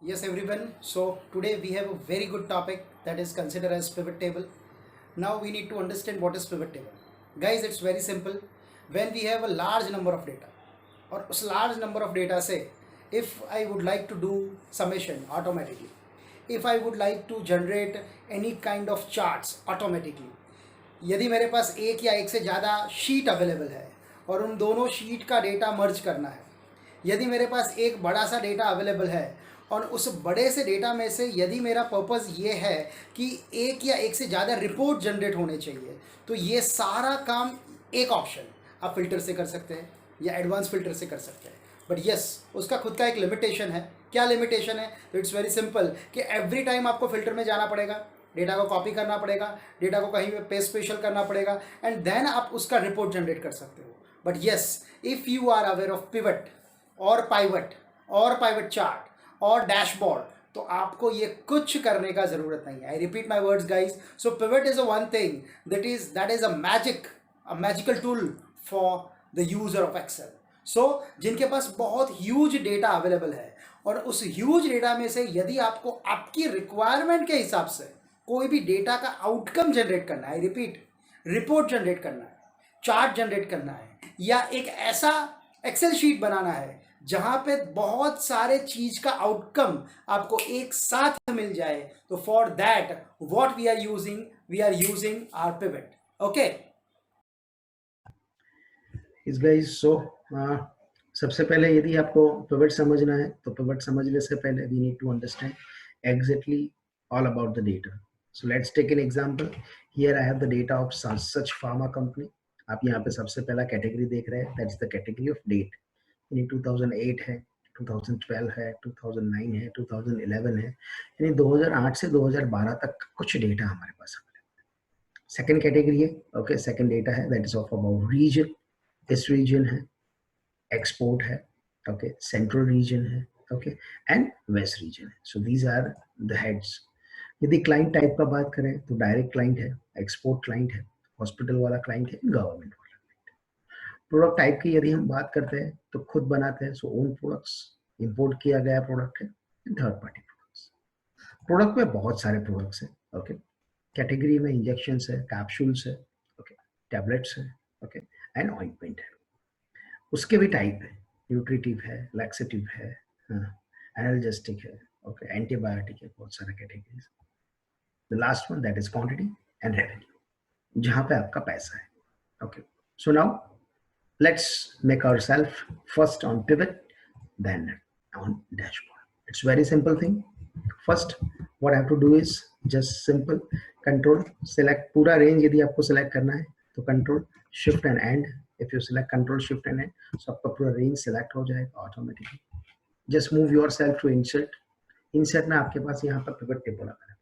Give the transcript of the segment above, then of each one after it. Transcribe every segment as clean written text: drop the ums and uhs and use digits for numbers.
Yes, everyone. So today we have a very good topic that is considered as pivot table. Now we need to understand what is pivot table. Guys, it's very simple. When we have a large number of data, और उस large number of data से if I would like to do summation automatically, if I would like to generate any kind of charts automatically, यदि मेरे पास एक या एक से ज़्यादा शीट अवेलेबल है और उन दोनों शीट का डेटा मर्ज करना है, यदि मेरे पास एक बड़ा सा डेटा अवेलेबल है और उस बड़े से डेटा में से यदि मेरा पर्पज़ ये है कि एक या एक से ज़्यादा रिपोर्ट जनरेट होने चाहिए, तो ये सारा काम एक ऑप्शन आप फिल्टर से कर सकते हैं या एडवांस फिल्टर से कर सकते हैं। बट यस, उसका खुद का एक लिमिटेशन है। क्या लिमिटेशन है? तो इट्स वेरी सिंपल कि एवरी टाइम आपको फिल्टर में जाना पड़ेगा, डेटा को कॉपी करना पड़ेगा, डेटा को कहीं पे पेस्ट स्पेशल करना पड़ेगा एंड देन आप उसका रिपोर्ट जनरेट कर सकते हो। But yes, if you are aware of pivot और पाइवट चार्ट और डैशबोर्ड, तो आपको ये कुछ करने का जरूरत नहीं है। I repeat my words guys. So pivot is a one thing that is a magical tool for the user of Excel. सो जिनके पास बहुत ह्यूज डेटा अवेलेबल है और उस ह्यूज डेटा में से यदि आपको आपकी रिक्वायरमेंट के हिसाब से कोई भी डेटा का आउटकम जनरेट करना है, आई रिपीट, रिपोर्ट जनरेट करना है, चार्ट जनरेट करना है, या एक ऐसा एक्सेल शीट बनाना है जहां पे बहुत सारे चीज का आउटकम आपको एक साथ मिल जाए, तो for that what we are using are pivot. Okay इस गाइस सो सबसे पहले यदि आपको पिवट समझना है तो पिवट समझने से पहले we need to understand exactly all about the data. So let's take an example. Here I have the data of such pharma company. आप यहाँ पे सबसे पहला कैटेगरी देख रहे हैं, that's the category of date. यानी 2008 है, 2012 है, 2009 है, 2011 है, यानी 2008 से 2012 तक कुछ डेटा हमारे पास है। सेकंड कैटेगरी है, ओके, सेकंड डेटा है that is of about region. इस रीजन है, एक्सपोर्ट है, ओके, सेंट्रल रीजन है, ओके, एंड वेस्ट रीजन है। So these are the heads. यदि क्लाइंट टाइप का बात करें तो डायरेक्ट क्लाइंट है, एक्सपोर्ट क्लाइंट है, हॉस्पिटल वाला क्लाइंट है, गवर्नमेंट वाला क्लाइंट। प्रोडक्ट टाइप की यदि हम बात करते हैं तो खुद बनाते हैं, सो ओन प्रोडक्ट्स, इंपोर्ट किया गया प्रोडक्ट है, थर्ड पार्टी प्रोडक्ट्स। प्रोडक्ट में बहुत सारे प्रोडक्ट्स हैं, ओके। कैटेगरी में इंजेक्शंस है, कैप्सूल्स है, ओके, टैबलेट्स है, ओके, एंड ऑइंटमेंट है। उसके भी टाइप है, न्यूट्रिटिव है, लैक्सेटिव है, एनाल्जेस्टिक है, ओके, एंटीबायोटिक है, बहुत सारे categories. The last one that is quantity and revenue, जहां पे आपका पैसा है, okay. So now let's make ourselves first on pivot, then on dashboard. It's very simple thing. First what I have to do is just simple control select पूरा range। यदि आपको select करना है तो control shift and end। if you select control shift and end, so आपका पूरा range select हो जाएगा automatically। just move yourself to insert में आपके पास यहाँ पर pivot table आ रहा है।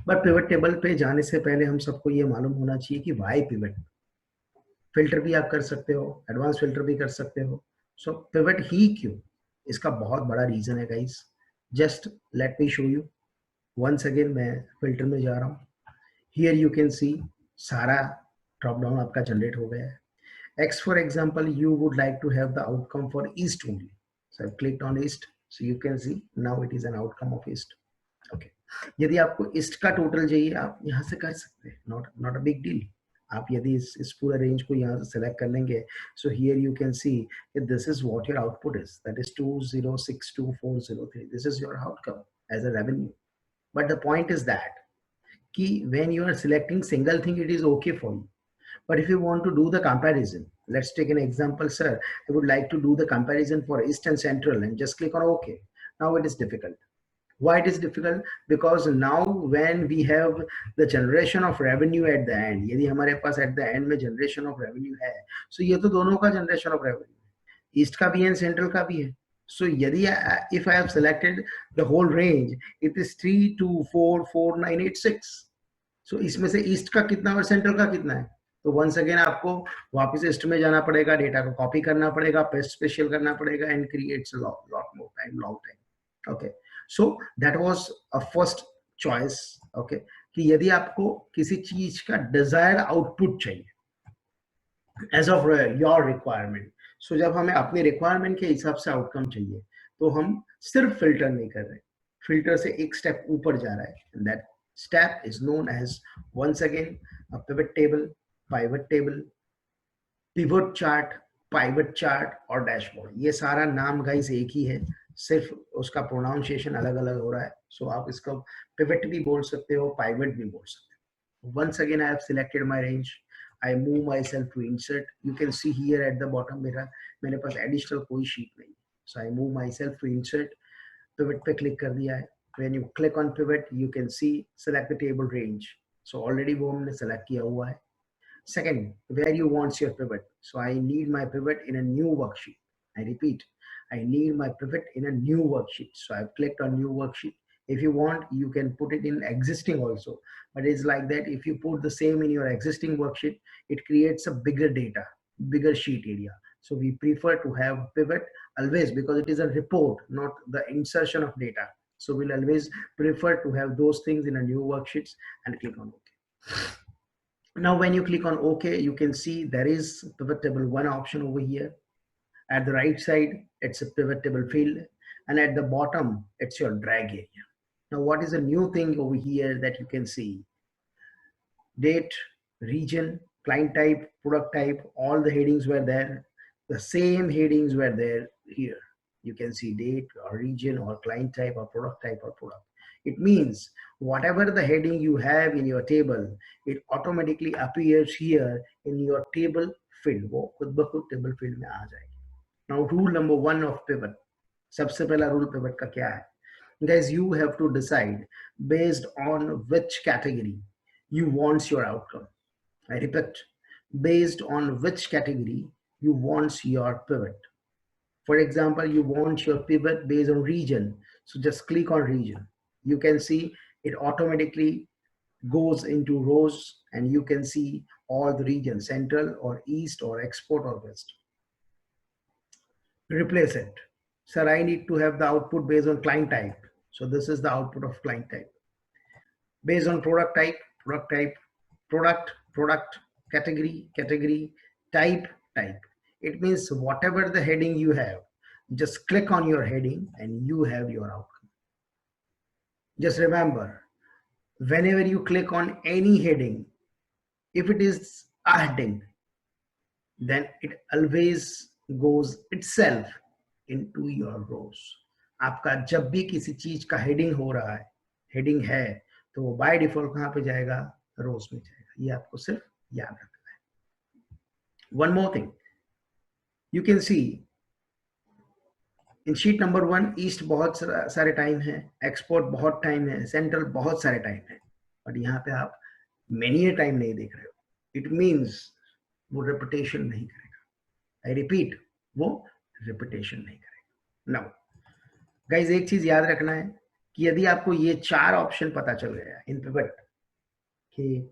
बट pivot table पे जाने से पहले हम सबको ये मालूम होना चाहिए कि why pivot। फिल्टर भी आप कर सकते हो, एडवांस फिल्टर भी कर सकते हो। सो पिवट ही क्यों, इसका बहुत बड़ा रीजन है guys. Just let me show you once again. मैं फिल्टर में जा रहा हूँ, हियर यू कैन सी सारा ड्रॉप डाउन आपका जनरेट हो गया है। X for example, you would like to have the outcome for east only, so I clicked on east, so you can see now it is an outcome of east, okay. यदि आपको east का total चाहिए आप यहाँ से कर सकते हैं, नॉट अ बिग डील। आप यदि इस पूरे रेंज को यहाँ से सेलेक्ट कर लेंगे, so here you can see this is what your output is, that is 2062403। This is your outcome as a revenue. But the point is that कि when you are selecting single thing it is okay for you, but if you want to do the comparison, let's take an example, sir, I would like to do the comparison for east and central, and just click on OK. Now it is difficult. Why it is difficult? Because now when we have the generation of revenue at the end, यदि हमारे पास at the end में generation of revenue है, so ये तो दोनों का generation of revenue है, east का भी है central का भी है। so यदि if I have selected the whole range, it is 3244986, so इसमें से ईस्ट का कितना और सेंट्रल का कितना है, तो वंस अगेन आपको वापस ईस्ट में जाना पड़ेगा, डेटा को कॉपी करना पड़ेगा, पेस्ट स्पेशल करना पड़ेगा, and creates a lot more time, long time, okay. So that was a first choice, okay, कि यदि आपको किसी चीज का डिजायर्ड आउटपुट चाहिए एज ऑफ योर रिक्वायरमेंट, सो जब हमें अपनी रिक्वायरमेंट के हिसाब से आउटकम चाहिए तो हम सिर्फ फिल्टर नहीं कर रहे, फिल्टर से एक स्टेप ऊपर जा रहा है, and that step is known as once again a pivot table, pivot table, pivot chart, pivot chart और डैशबोर्ड। ये सारा नाम गाइस एक ही है, सिर्फ उसका प्रोनाउंसिएशन अलग अलग हो रहा है। सो आप इसको पिवट भी बोल सकते हो, पाइवट भी बोल सकते हो। Once again I have selected my range, I move myself to insert. You can see here at the bottom मेरे पास एडिशनल कोई शीट नहीं है, so I move myself to insert, pivot पे क्लिक कर दिया है। When you click on pivot you can see select the table range, so already वो हमने सेलेक्ट किया हुआ है। Second, where you want your pivot. So I need my pivot in a new worksheet. I repeat, I need my pivot in a new worksheet. So I've clicked on new worksheet. If you want, you can put it in existing also. But it's like that, if you put the same in your existing worksheet, it creates a bigger data, bigger sheet area. So we prefer to have pivot always because it is a report, not the insertion of data. So we'll always prefer to have those things in a new worksheets and click on OK. Now, when you click on OK, you can see there is pivot table 1 option over here. At the right side, it's a pivot table field. And at the bottom, it's your drag area. Now, what is a new thing over here that you can see? Date, region, client type, product type, all the headings were there. The same headings were there here. You can see date or region or client type or product type or product. It means whatever the heading you have in your table, it automatically appears here in your table field. वो खुद ब खुद table field में आ जाएगी. Now rule number 1 of pivot. सबसे पहला rule pivot का क्या है? Guys, you have to decide based on which category you want your outcome. I repeat, based on which category you want your pivot. For example, you want your pivot based on region. So just click on region. You can see it automatically goes into rows and you can see all the regions, central or east or export or west. Replace it. Sir, I need to have the output based on client type. So this is the output of client type. Based on product type, product, category, type. It means whatever the heading you have, just click on your heading and you have your outcome. Just remember, whenever you click on any heading, if it is a heading, then it always goes itself into your rows. आपका जब भी किसी चीज का heading हो रहा है, heading है, तो वो बाय डिफॉल्ट कहां पे जाएगा? रोज में जाएगा. ये आपको सिर्फ याद रखना है. One more thing, you can see in sheet number 1 east बहुत सारे टाइम है, एक्सपोर्ट बहुत टाइम है, सेंट्रल बहुत सारे टाइम है, बट यहाँ पे आप मेनी टाइम नहीं देख रहे हो. इट मींस वो रिपीटेशन नहीं करेगा. आई रिपीट, वो रिपीटेशन नहीं करेगा. नाउ गाइस, एक चीज याद रखना है कि यदि आपको ये 4 ऑप्शन पता चल गया इन पिवट कि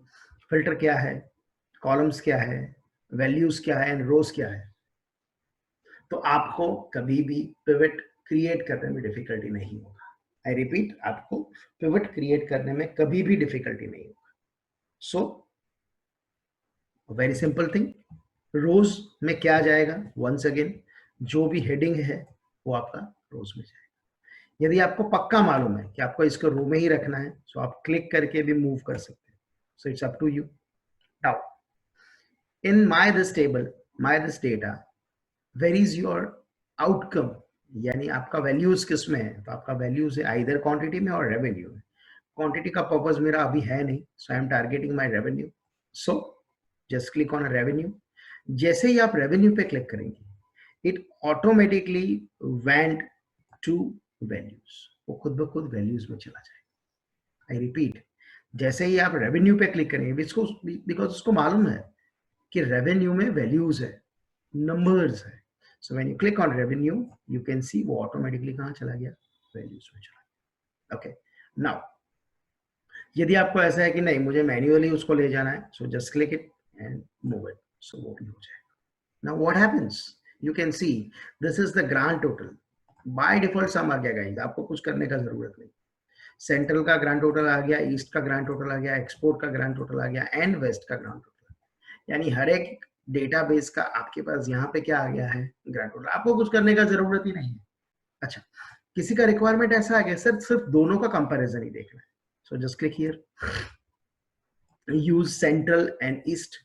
फिल्टर क्या है, कॉलम्स क्या है, वैल्यूज क्या है एंड रोज क्या है, तो आपको कभी भी पिवट क्रिएट करने में डिफिकल्टी नहीं होगा. आई रिपीट, आपको पिवट क्रिएट करने में कभी भी डिफिकल्टी नहीं होगा. सो वेरी सिंपल थिंग, रोज में क्या जाएगा? वंस अगेन, जो भी हेडिंग है वो आपका रोज में जाएगा. यदि आपको पक्का मालूम है कि आपको इसको रो में ही रखना है, सो आप क्लिक करके भी मूव कर सकते हैं. So it's up to you. Now in my this table, my this data, where is your outcome, यानी आपका वैल्यूज किस में है? तो आपका वैल्यूज है आइदर क्वांटिटी में और रेवेन्यू में. क्वांटिटी का पर्पस मेरा अभी है नहीं, so I am targeting my revenue. So just click on revenue. जैसे ही आप रेवेन्यू पे क्लिक करेंगे, it automatically went to values. वो खुद ब खुद वैल्यूज में चला जाएगा. आई रिपीट, जैसे ही आप रेवेन्यू पे क्लिक करेंगे, बिकॉज उसको मालूम है कि रेवेन्यू में वैल्यूज है, नंबर्स है. So when you click on revenue, you can सी वो ऑटोमेटिकली कहां चला गया? वैल्यूज में चला गया. ओके. नाउ यदि आपको ऐसा है कि नहीं, मुझे मैन्युअली उसको ले जाना है, so just click it and move it. So वो भी हो जाएगा. Now what happens? You can see this is the grand total. By default sum आ गया गाइस, आपको कुछ करने का जरूरत नहीं. सेंट्रल का ग्रांड टोटल आ गया, ईस्ट का ग्रांड टोटल आ गया, एक्सपोर्ट का ग्रांड टोटल आ गया एंड वेस्ट का ग्रांड टोटल. यानी हर एक डेटाबेस का आपके पास यहाँ पे क्या आ गया है? Grand total. आपको कुछ करने का जरूरत ही नहीं है. अच्छा, किसी का रिक्वायरमेंट ऐसा आ गया सर सिर्फ दोनों का कंपैरिजन ही देखना है, so just click here, use central and east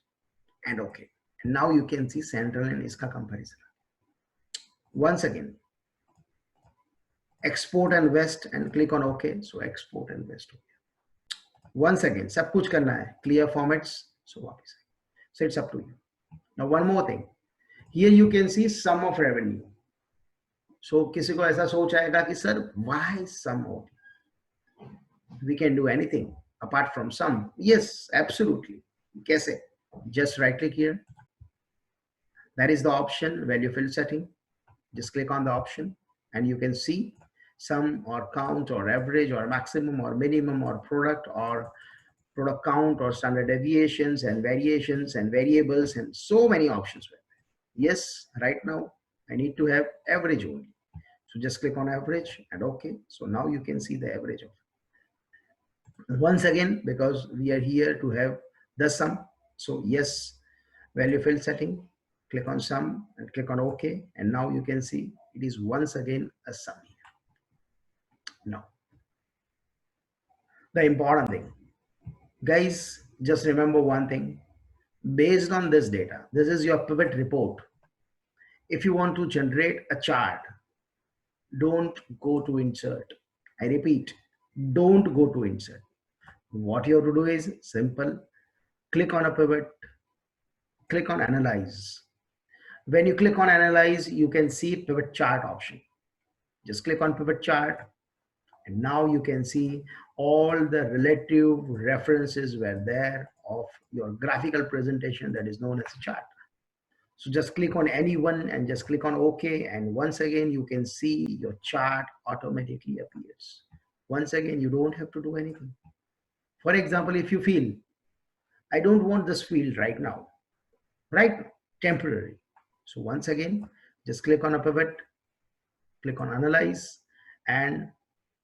and okay, and now you can see central and east ka comparison. Once again, export and west and click on okay, so export and west. Once again सब कुछ करना है, clear formats, so वापस, so it's up to you. Now one more thing, here you can see sum of revenue. So किसी को ऐसा सोच आएगा कि sir why sum of, we can do anything apart from sum. Yes, absolutely. कैसे? Just right click here, that is the option value field setting. Just click on the option and you can see sum or count or average or maximum or minimum or product count or standard deviations and variations and variables and so many options. Yes, right now I need to have average only. So just click on average and okay. So now you can see the average of it. Once again, because we are here to have the sum. So yes, value field setting, click on sum and click on OK. And now you can see it is once again a sum here. Now, the important thing, guys, just remember one thing. Based on this data, this is your pivot report. If you want to generate a chart, don't go to insert. I repeat, don't go to insert. What you have to do is simple. Click on a pivot, click on analyze. When you click on analyze, you can see pivot chart option. Just click on pivot chart and now you can see all the relative references were there of your graphical presentation that is known as a chart. So just click on any one and just click on OK, and once again you can see your chart automatically appears. Once again, you don't have to do anything. For example, if you feel I don't want this field right now, temporary. So once again, just click on a pivot, click on analyze, and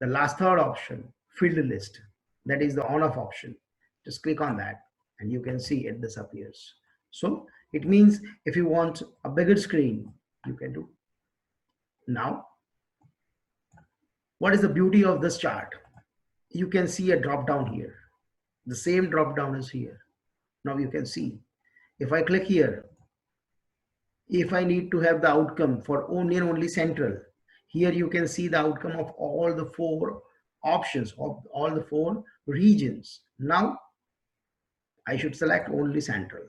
the last third option, field list, that is the on off option. Just click on that and you can see it disappears. So it means if you want a bigger screen, you can do. Now, what is the beauty of this chart? You can see a drop down here. The same drop down is here. Now you can see, if I click here, if I need to have the outcome for only and only central, here you can see the outcome of all the four options of all the four regions. Now I should select only central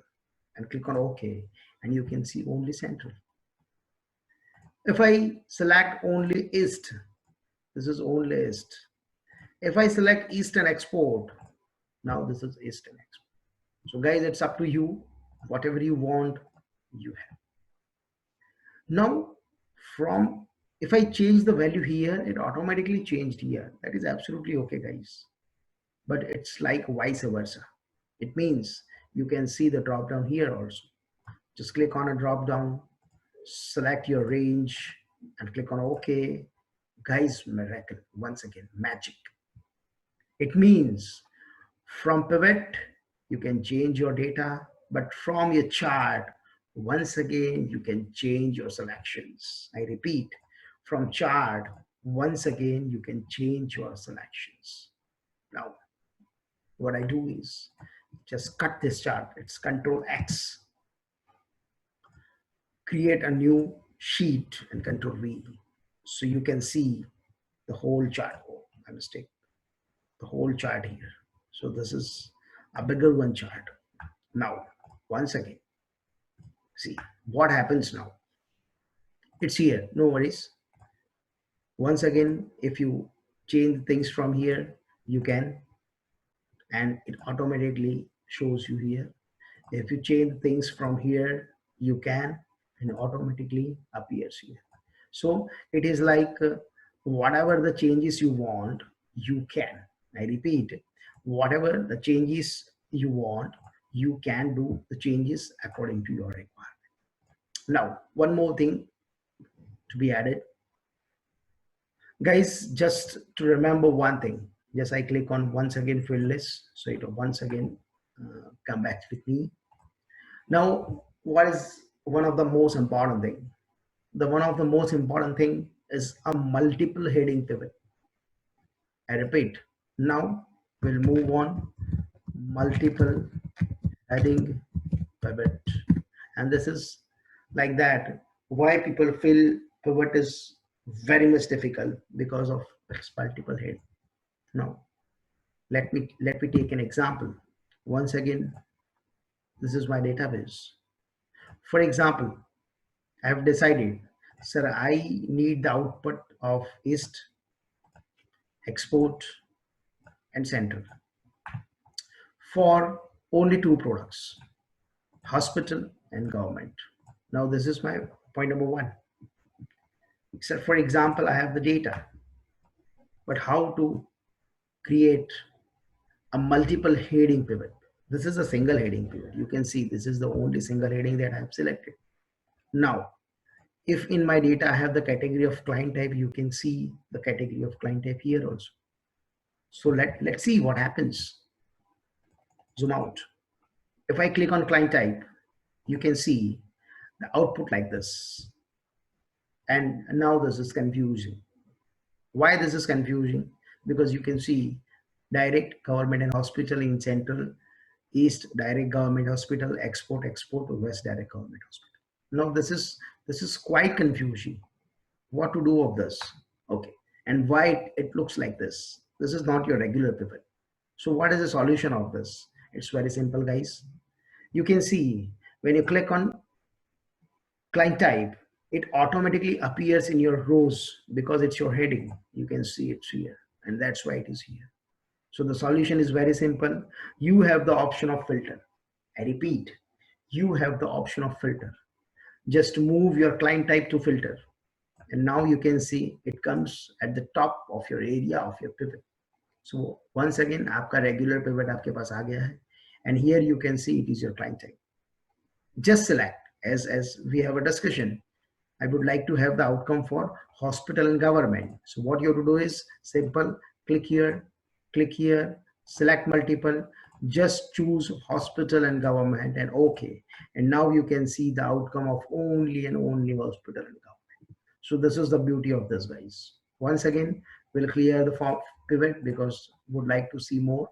and click on OK, and you can see only central. If I select only east, this is only east. If I select east and export, now this is east and export. So guys, it's up to you. Whatever you want, you have. Now from, if I change the value here, it automatically changed here. That is absolutely okay, guys. But it's like vice versa. It means you can see the drop down here also. Just click on a drop down, select your range and click on OK. Guys, miracle, once again, magic. It means from pivot, you can change your data, but from your chart, once again, you can change your selections. I repeat, from chart, once again, you can change your selections. Now, what I do is just cut this chart. It's Control X. Create a new sheet and Control V. So you can see the whole chart. Oh, my mistake. The whole chart here. So this is a bigger one chart. Now, once again, see what happens now. It's here, no worries. Once again, if you change things from here, you can, and it automatically shows you here. If you change things from here, you can, and automatically appears here. So it is like whatever the changes you want, you can. I repeat, whatever the changes you want, you can do the changes according to your requirement. Now, one more thing to be added. Guys, just to remember one thing, just I click on once again field list, so it will once again come back with me. Now, what is one of the most important thing? The one of the most important thing is a multiple heading pivot. I repeat, now we'll move on multiple heading pivot. And this is like that. Why people feel pivot is very much difficult because of its multiple head. Now, let me take an example. Once again, this is my database. For example, I have decided, sir, I need the output of East, export, and Central for only two products, hospital and government. Now, this is my point number one. So, for example, I have the data, but how to create a multiple heading pivot? This is a single heading pivot. You can see this is the only single heading that I have selected. Now, if in my data I have the category of client type, you can see the category of client type here also. So let's see what happens. Zoom out. If I click on client type, you can see the output like this. And now this is confusing. Why this is confusing? Because you can see direct government and hospital in central, east direct government hospital, export west direct government hospital. Now this is quite confusing. What to do of this? Okay, and why it looks like this? This is not your regular pivot. So what is the solution of this? It's very simple, guys. You can see when you click on client type, it automatically appears in your rows because it's your heading. You can see it's here, and that's why it is here. So the solution is very simple. You have the option of filter. I repeat, you have the option of filter. Just move your client type to filter. And now you can see it comes at the top of your area of your pivot. So once again, आपका regular pivot आपके पास आ गया है. And here you can see it is your client type. Just select, as we have a discussion, I would like to have the outcome for hospital and government. So what you have to do is simple, click here, select multiple, just choose hospital and government and okay. And now you can see the outcome of only and only hospital and government. So this is the beauty of this, guys. Once again, we'll clear the form pivot because would like to see more.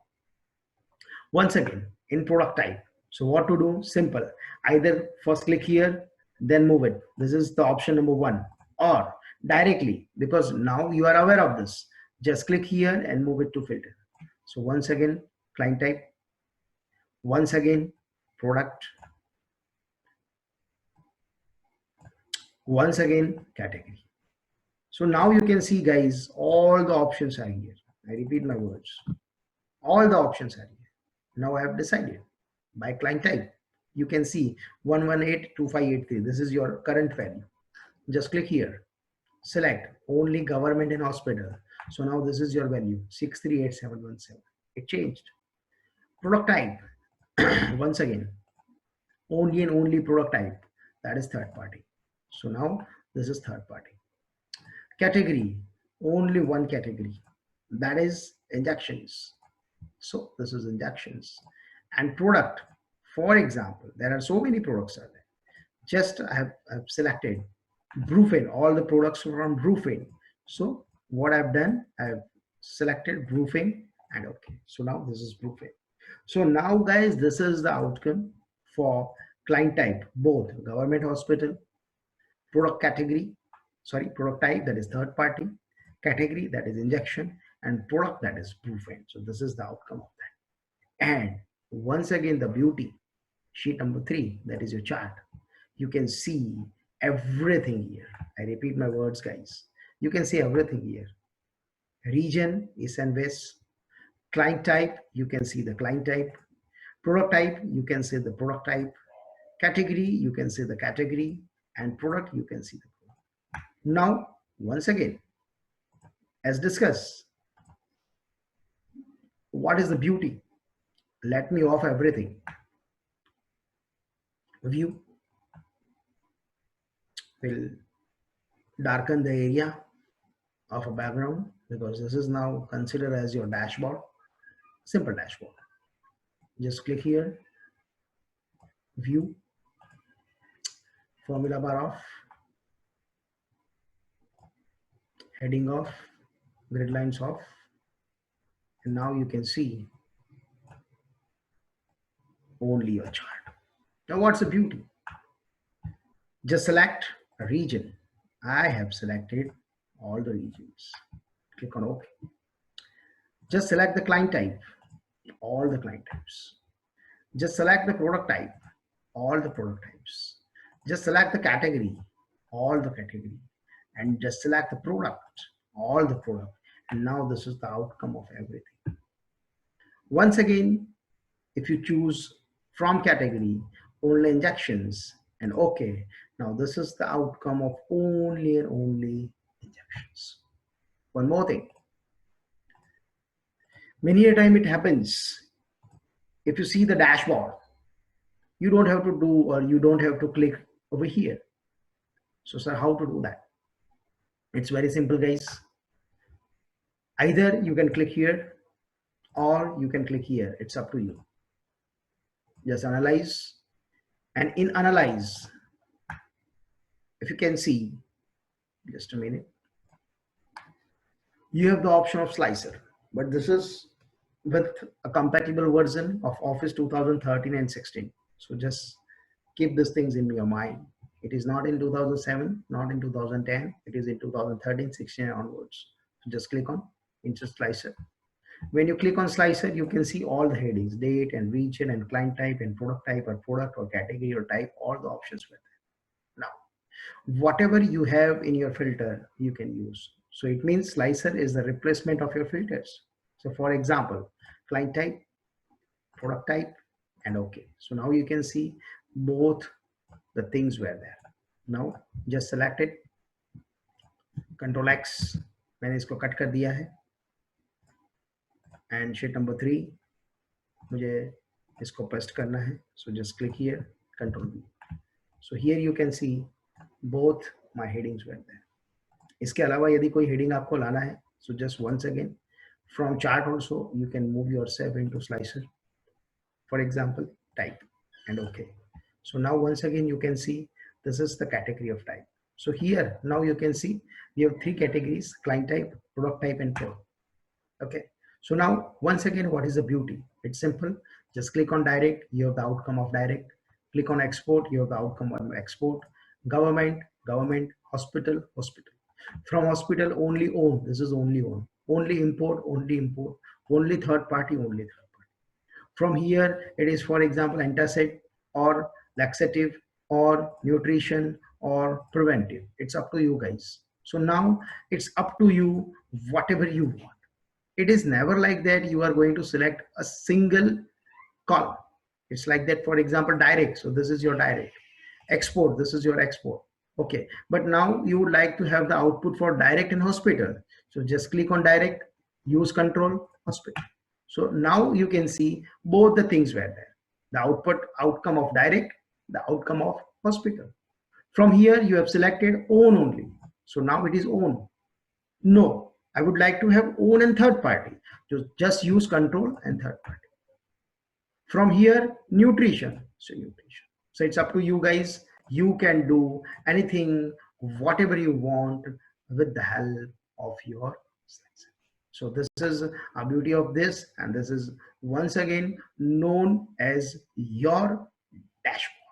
Once again, in product type. So what to do? Simple. Either first click here, then move it. This is the option number one. Or directly, because now you are aware of this, just click here and move it to filter. So once again, client type. Once again, product. Once again, category. So now you can see, guys, all the options are here. I repeat my words. All the options are here. Now I have decided by client type. You can see 1182583. This is your current value. Just click here. Select only government and hospital. So now this is your value 638717. It changed. Product type. Once again, only and only product type. That is third party. So now this is third party. Category, only one category. That is injections. So this is injections. And product, for example, there are so many products are there. Just I have selected Brufen, all the products from Brufen. So what I've done, I've selected Brufen and okay. So now this is Brufen. So now, guys, this is the outcome for client type, both government hospital, product category, sorry, product type, that is third party, category, that is injection, and product, that is Brufen. So this is the outcome of that. And once again, the beauty, sheet number 3, that is your chart. You can see everything here. I repeat my words, guys. You can see everything here. Region, east and west. Client type, you can see the client type. Product type, you can see the product type. Category, you can see the category. And product, you can see the product. Now, once again, as discussed, what is the beauty? Let me off everything. View will darken the area of a background because this is now considered as your dashboard. Simple dashboard. Just click here, view, formula bar off. heading off, grid lines off, and now you can see only your chart. Now what's the beauty? Just select a region. I have selected all the regions. Click on OK. Just select the client type, all the client types. Just select the product type, all the product types. Just select the category, all the category. And just select the product, all the product. And now this is the outcome of everything. Once again, if you choose from category, only injections, and OK, now this is the outcome of only and only injections. One more thing. Many a time it happens, if you see the dashboard, you don't have to do, or you don't have to click over here. So sir, how to do that? It's very simple, guys. Either you can click here or you can click here. It's up to you. Just analyze, and in analyze, if you can see, just a minute, you have the option of slicer, but this is with a compatible version of Office 2013 and 16. So just keep these things in your mind. It is not in 2007, not in 2010. It is in 2013, 16 onwards. So just click on Insert Slicer. When you click on Slicer, you can see all the headings, date and region and client type and product type or product or category or type, all the options were there. Now, whatever you have in your filter, you can use. So it means Slicer is the replacement of your filters. So for example, client type, product type, and OK. So now you can see both the things were there. Now just select it, Control X, मैंने इसको cut कर दिया है, and sheet number 3 मुझे इसको paste करना है. So just click here, Control V. So here you can see both my headings were there. इसके अलावा यदि कोई heading आपको लाना है, so just once again from chart also you can move yourself into slicer. For example, type and OK. So now once again you can see this is the category of type. So here now you can see we have 3 categories: client type, product type, and pro. Okay. So now once again, what is the beauty? It's simple. Just click on direct, you have the outcome of direct. Click on export, you have the outcome of export. Government, government. Hospital, hospital. From hospital, only own. This is only own. Only import, only import. Only third party, only third party. From here, it is, for example, antacid or laxative or nutrition or preventive. It's up to you guys. So now it's up to you whatever you want. It is never like that you are going to select a single column. It's like that, for example, direct. So this is your direct. Export, this is your export. Okay, but now you would like to have the output for direct and hospital. So just click on direct, use control, hospital. So now you can see both the things were there. The outcome of direct, the outcome of hospital. From here you have selected own only. So now it is own. No, I would like to have own and third party. Just use control and third party. From here, nutrition. So nutrition. So it's up to you guys. You can do anything, whatever you want with the help of your slicer. So this is a beauty of this, and this is once again known as your dashboard.